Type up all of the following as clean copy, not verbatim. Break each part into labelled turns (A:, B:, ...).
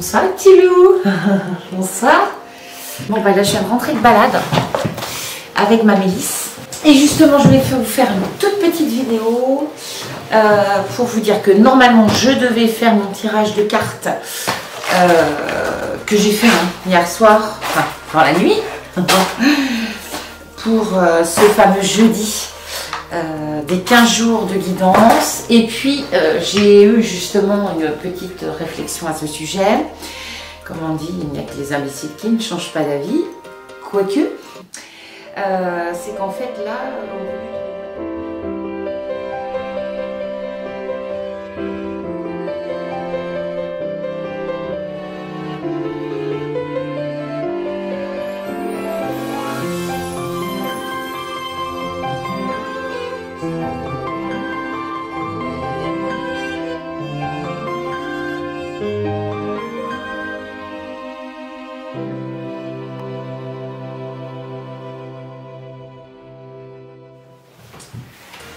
A: Bonsoir les petits loups. Bonsoir. Bon bah là je viens de rentrer de balade avec ma Mélisse. Et justement je voulais vous faire une toute petite vidéo pour vous dire que normalement je devais faire mon tirage de cartes que j'ai fait hier soir, enfin dans la nuit, pour ce fameux jeudi des 15 jours de guidance. Et puis j'ai eu justement une petite réflexion à ce sujet. Comme on dit, il n'y a que les imbéciles qui ne changent pas d'avis, quoique, c'est qu'en fait là,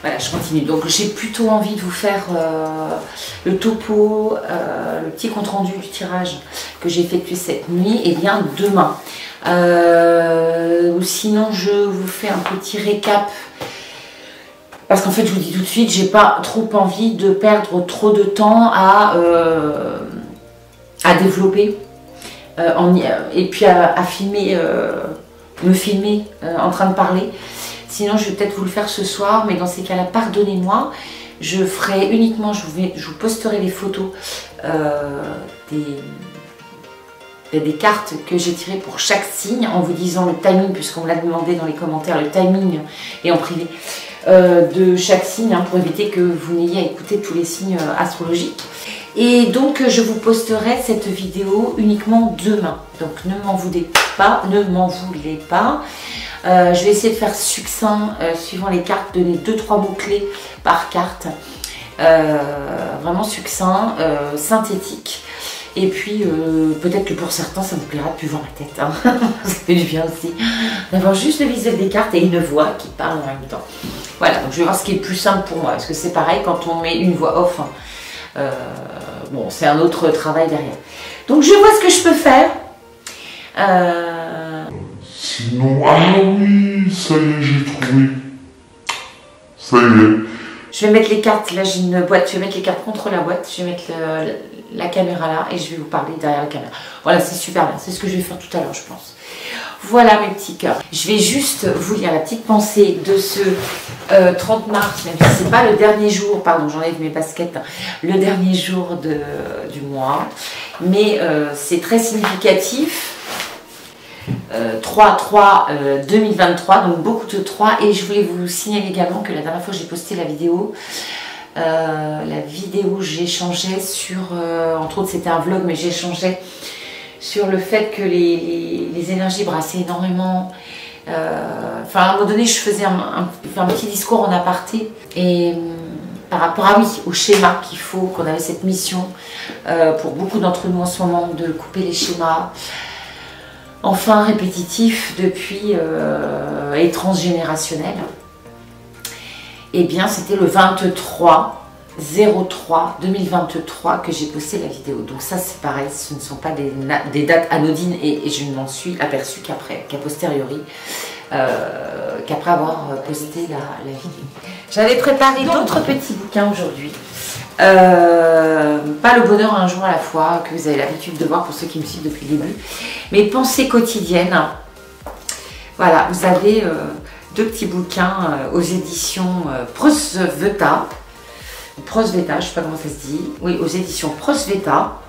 A: voilà, je continue. Donc j'ai plutôt envie de vous faire le topo, le petit compte rendu du tirage que j'ai effectué cette nuit, et bien demain. Ou sinon je vous fais un petit récap. Parce qu'en fait je vous dis tout de suite, j'ai pas trop envie de perdre trop de temps à développer et puis à filmer, me filmer en train de parler. Sinon, je vais peut-être vous le faire ce soir, mais dans ces cas-là, pardonnez-moi. Je ferai uniquement, je vous posterai les photos des cartes que j'ai tirées pour chaque signe, en vous disant le timing, puisqu'on me l'a demandé dans les commentaires, le timing, et en privé, de chaque signe, pour éviter que vous n'ayez à écouter tous les signes astrologiques. Et donc, je vous posterai cette vidéo uniquement demain. Donc, ne m'en voulez pas, ne m'en voulez pas. Je vais essayer de faire succinct, suivant les cartes, donner 2-3 mots-clés par carte. Vraiment succinct, synthétique. Et puis, peut-être que pour certains, ça vous plaira de plus voir ma tête. Ça fait du bien aussi d'avoir juste le visuel des cartes et une voix qui parle en même temps. Voilà, donc je vais voir ce qui est le plus simple pour moi. Parce que c'est pareil, quand on met une voix off, bon, c'est un autre travail derrière. Donc, je vois ce que je peux faire.
B: Sinon, ah oui, ça y est, j'ai trouvé. Ça y est.
A: Je vais mettre les cartes, là j'ai une boîte, je vais mettre les cartes contre la boîte, je vais mettre la caméra là et je vais vous parler derrière la caméra. Voilà, c'est super bien, c'est ce que je vais faire tout à l'heure, je pense. Voilà mes petits cœurs. Je vais juste vous lire la petite pensée de ce 30 mars, même si c'est pas le dernier jour, pardon, j'enlève mes baskets, le dernier jour du mois, mais c'est très significatif. 3-3-2023, donc beaucoup de 3. Et je voulais vous signaler également que la dernière fois j'ai posté la vidéo j'échangeais sur, entre autres c'était un vlog, mais j'échangeais sur le fait que les énergies brassaient énormément. Enfin à un moment donné je faisais un petit discours en aparté, et par rapport au schéma qu'il faut, qu'on avait cette mission pour beaucoup d'entre nous en ce moment, de couper les schémas enfin répétitif depuis et transgénérationnel. Et bien c'était le 23/03/2023 que j'ai posté la vidéo. Donc ça c'est pareil, ce ne sont pas des dates anodines, et je ne m'en suis aperçue qu'à posteriori, qu'après avoir posté la vidéo. J'avais préparé d'autres petits bouquins aujourd'hui. Pas le bonheur un jour à la fois, que vous avez l'habitude de voir pour ceux qui me suivent depuis le début, mais pensées quotidiennes. Voilà, vous avez deux petits bouquins aux éditions Prosveta, je ne sais pas comment ça se dit, oui, aux éditions Prosveta,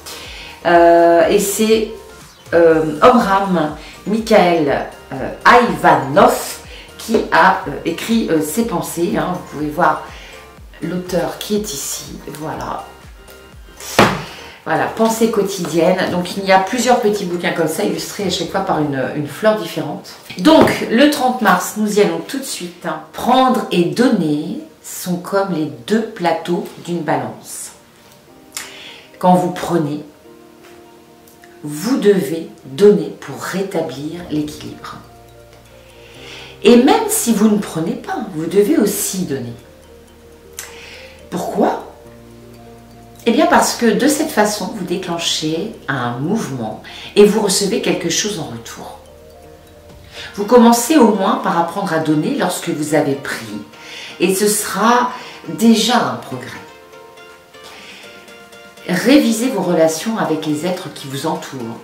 A: et c'est Omram Mikhaël Ivanov qui a écrit ces pensées, vous pouvez voir l'auteur qui est ici, voilà. Voilà, pensée quotidienne. Donc il y a plusieurs petits bouquins comme ça, illustrés à chaque fois par une fleur différente. Donc le 30 mars, nous y allons tout de suite. Prendre et donner sont comme les deux plateaux d'une balance. Quand vous prenez, vous devez donner pour rétablir l'équilibre. Et même si vous ne prenez pas, vous devez aussi donner. Pourquoi? Eh bien parce que de cette façon, vous déclenchez un mouvement et vous recevez quelque chose en retour. Vous commencez au moins par apprendre à donner lorsque vous avez pris et ce sera déjà un progrès. Révisez vos relations avec les êtres qui vous entourent.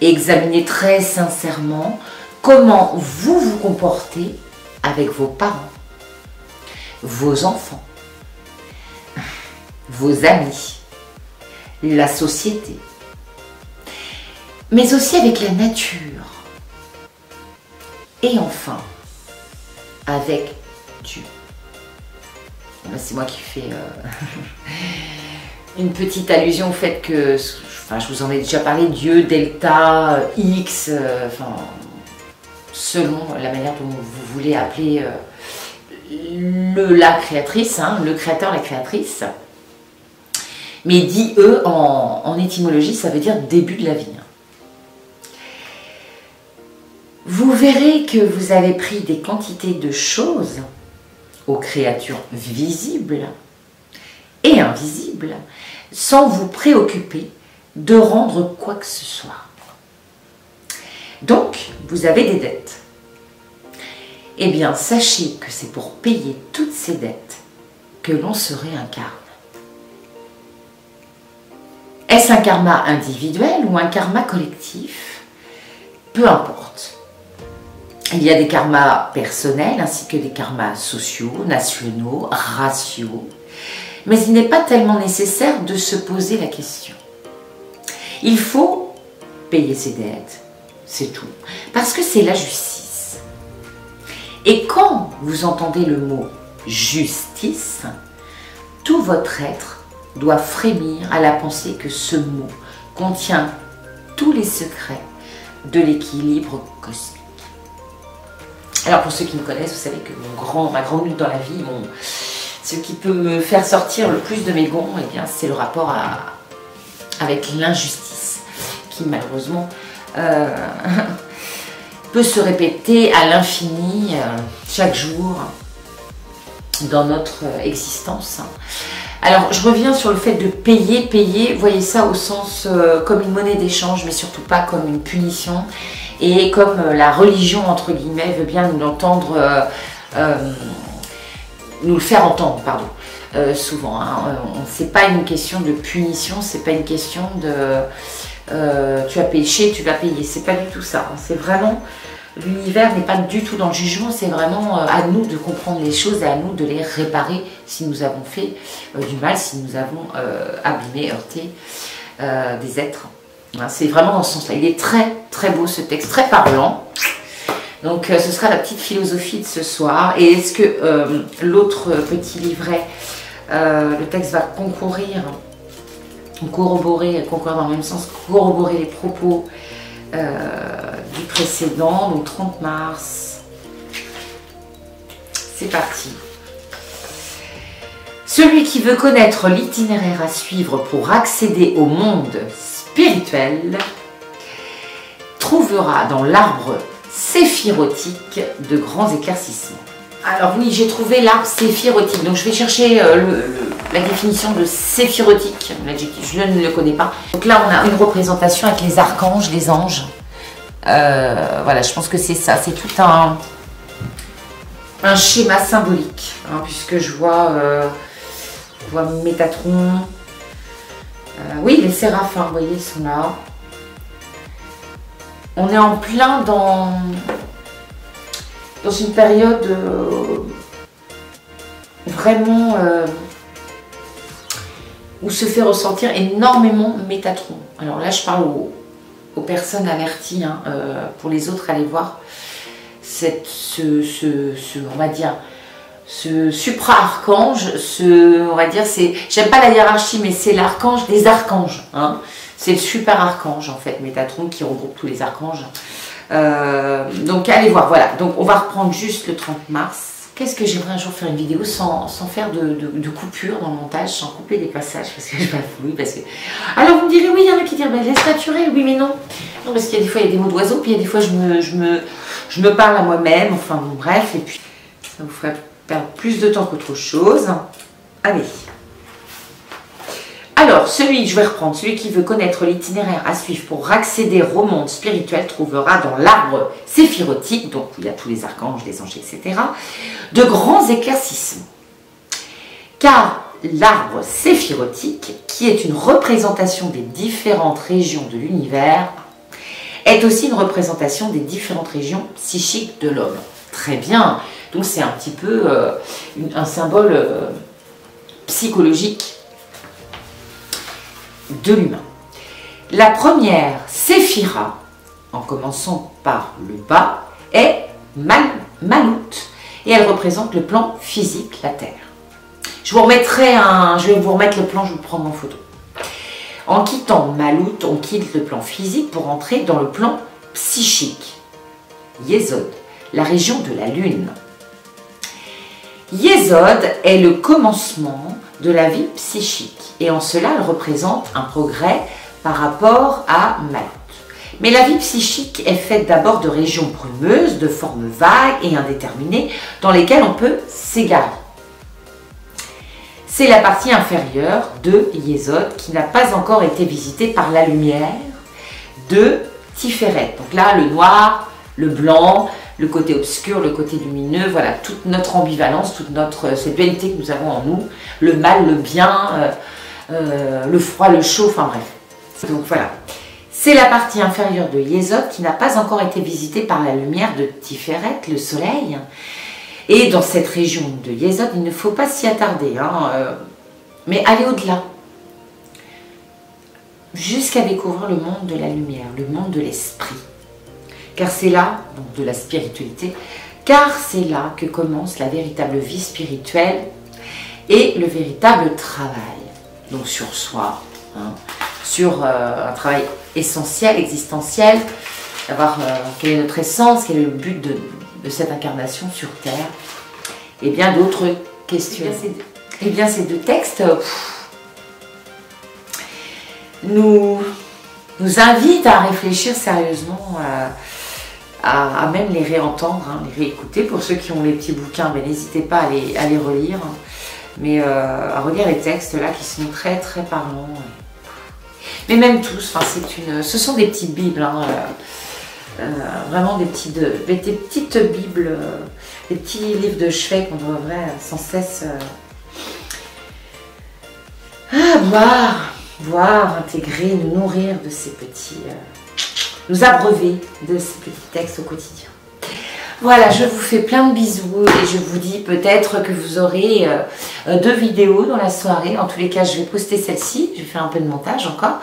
A: Examinez très sincèrement comment vous vous comportez avec vos parents, vos enfants, vos amis, la société, mais aussi avec la nature. Et enfin, avec Dieu. C'est moi qui fais une petite allusion au fait que, je vous en ai déjà parlé, Dieu, delta, X, selon la manière dont vous voulez appeler la créatrice, hein, le créateur, la créatrice. Mais dit eux en étymologie, ça veut dire début de la vie. Vous verrez que vous avez pris des quantités de choses aux créatures visibles et invisibles sans vous préoccuper de rendre quoi que ce soit. Donc, vous avez des dettes. Eh bien, sachez que c'est pour payer toutes ces dettes que l'on se réincarne. Est-ce un karma individuel ou un karma collectif? Peu importe. Il y a des karmas personnels ainsi que des karmas sociaux, nationaux, raciaux. Mais il n'est pas tellement nécessaire de se poser la question. Il faut payer ses dettes, c'est tout. Parce que c'est la justice. Et quand vous entendez le mot justice, tout votre être doit frémir à la pensée que ce mot contient tous les secrets de l'équilibre cosmique. Alors pour ceux qui me connaissent, vous savez que ma grande lutte dans la vie, ce qui peut me faire sortir le plus de mes gonds, eh bien c'est le rapport avec l'injustice, qui malheureusement peut se répéter à l'infini chaque jour dans notre existence. Alors je reviens sur le fait de payer, voyez ça au sens comme une monnaie d'échange, mais surtout pas comme une punition. Et comme la religion, entre guillemets, veut bien nous l'entendre, nous le faire entendre, pardon, souvent. Hein. C'est pas une question de punition, c'est pas une question de tu as péché, tu vas payer. C'est pas du tout ça. Hein. C'est vraiment, l'univers n'est pas du tout dans le jugement, c'est vraiment à nous de comprendre les choses et à nous de les réparer si nous avons fait du mal, si nous avons abîmé, heurté des êtres. C'est vraiment dans ce sens-là. Il est très très beau ce texte, très parlant. Donc ce sera la petite philosophie de ce soir. Et est-ce que l'autre petit livret, le texte va corroborer dans le même sens, corroborer les propos du précédent, donc 30 mars. C'est parti. Celui qui veut connaître l'itinéraire à suivre pour accéder au monde spirituel trouvera dans l'arbre séphirotique de grands éclaircissements. Alors oui, j'ai trouvé l'arbre séphirotique, donc je vais chercher la définition de séphirotique, l'adjectif, je ne le connais pas. Donc là on a une représentation avec les archanges, les anges. Voilà, je pense que c'est ça, c'est tout un schéma symbolique, hein, puisque je vois Métatron. Oui, les séraphins, vous voyez, ils sont là. On est en plein dans une période vraiment où se fait ressentir énormément Métatron. Alors là, je parle aux personnes averties, hein, pour les autres, allez voir. On va dire, ce supra-archange, on va dire, j'aime pas la hiérarchie, mais c'est l'archange des archanges. Hein. C'est le super archange, en fait, Métatron, qui regroupe tous les archanges. Donc, allez voir, voilà. Donc, on va reprendre juste le 30 mars. Qu'est-ce que j'aimerais un jour faire une vidéo sans faire de coupure dans le montage, sans couper des passages, parce que je bafouille, parce que... Alors, vous me direz, oui, il y en a qui disent, ben, laisse naturel, oui, mais non. Non, parce qu'il y a des fois, il y a des mots d'oiseaux, puis il y a des fois, je me parle à moi-même, enfin, bon, bref, et puis, ça vous ferait perdre plus de temps qu'autre chose. Allez. Alors, celui, je vais reprendre, celui qui veut connaître l'itinéraire à suivre pour accéder au monde spirituel trouvera dans l'arbre séphirotique, donc où il y a tous les archanges, les anges, etc., de grands éclaircissements. Car l'arbre séphirotique, qui est une représentation des différentes régions de l'univers, est aussi une représentation des différentes régions psychiques de l'homme. Très bien, donc c'est un petit peu un symbole psychologique de l'humain. La première séphira, en commençant par le bas, est Malout, et elle représente le plan physique, la Terre. Je vais vous remettre le plan, je vais le prendre en photo. En quittant Malout, on quitte le plan physique pour entrer dans le plan psychique. Yesod, la région de la Lune. Yesod est le commencement de la vie psychique et en cela elle représente un progrès par rapport à Malout. Mais la vie psychique est faite d'abord de régions brumeuses, de formes vagues et indéterminées dans lesquelles on peut s'égarer. C'est la partie inférieure de Yesod qui n'a pas encore été visitée par la lumière de Tiferet. Donc là, le noir, le blanc, le côté obscur, le côté lumineux, voilà, toute notre ambivalence, cette dualité que nous avons en nous, le mal, le bien, le froid, le chaud, enfin bref. Donc voilà. C'est la partie inférieure de Yesod qui n'a pas encore été visitée par la lumière de Tiferet, le soleil. Et dans cette région de Yesod, il ne faut pas s'y attarder, mais aller au-delà, jusqu'à découvrir le monde de la lumière, le monde de l'esprit. Car c'est là, donc de la spiritualité, car c'est là que commence la véritable vie spirituelle et le véritable travail. Donc sur soi, sur un travail essentiel, existentiel, savoir quelle est notre essence, quel est le but de cette incarnation sur Terre, et bien d'autres questions. Et bien ces deux textes nous invitent à réfléchir sérieusement, à même les réentendre, les réécouter. Pour ceux qui ont les petits bouquins, n'hésitez pas à les relire, mais à relire les textes là qui sont très très parlants. Mais même tous, ce sont des petites bibles, vraiment des petites bibles, des petits livres de chevet qu'on devrait sans cesse voir, intégrer, nous nourrir de ces petits, nous abreuver de ces petits textes au quotidien. Voilà, je vous fais plein de bisous et je vous dis peut-être que vous aurez 2 vidéos dans la soirée. En tous les cas, je vais poster celle-ci, je vais faire un peu de montage encore.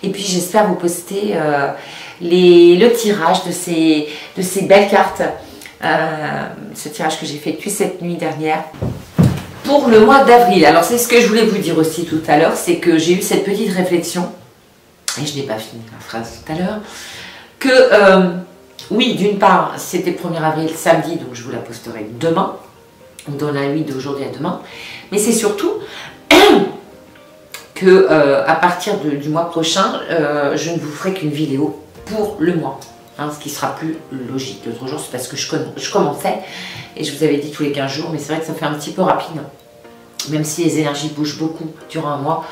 A: Et puis j'espère vous poster le tirage de ces belles cartes, ce tirage que j'ai effectué cette nuit dernière pour le mois d'avril. Alors c'est ce que je voulais vous dire aussi tout à l'heure, c'est que j'ai eu cette petite réflexion, et je n'ai pas fini la phrase tout à l'heure, que oui, d'une part, c'était le 1er avril, samedi, donc je vous la posterai demain, dans la nuit d'aujourd'hui à demain, mais c'est surtout que à partir du mois prochain, je ne vous ferai qu'une vidéo pour le mois, ce qui sera plus logique. L'autre jour, c'est parce que je commençais et je vous avais dit tous les 15 jours, mais c'est vrai que ça fait un petit peu rapide, même si les énergies bougent beaucoup durant un mois,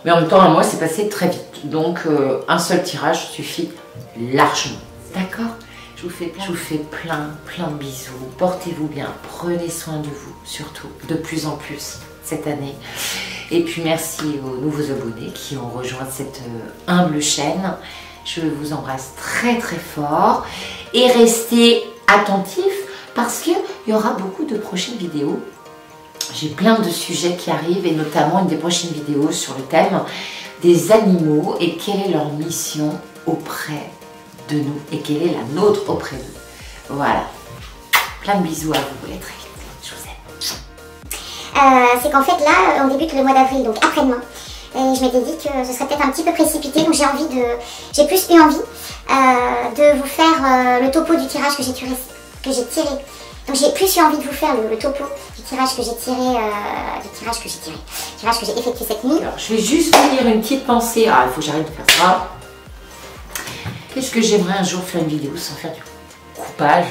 A: mais en même temps, un mois, c'est passé très vite. Donc, un seul tirage suffit largement. D'accord ? Je vous fais plein de bisous. Portez-vous bien, prenez soin de vous, surtout, de plus en plus cette année. Et puis merci aux nouveaux abonnés qui ont rejoint cette humble chaîne. Je vous embrasse très très fort et restez attentifs parce qu'il y aura beaucoup de prochaines vidéos. J'ai plein de sujets qui arrivent et notamment une des prochaines vidéos sur le thème des animaux et quelle est leur mission auprès de nous et quelle est la nôtre auprès d'eux. Voilà. Plein de bisous à vous et très vite. Je vous aime.
C: C'est qu'en fait là, on débute le mois d'avril, donc après-demain. Et je m'étais dit que ce serait peut-être un petit peu précipité, donc j'ai plus eu envie de vous faire le topo du tirage que j'ai tiré. Donc j'ai plus eu envie de vous faire le topo du tirage que j'ai effectué cette nuit.
A: Alors je vais juste vous lire une petite pensée. Ah, il faut que j'arrête de faire ça. Qu'est-ce que j'aimerais un jour faire une vidéo sans faire du coupage?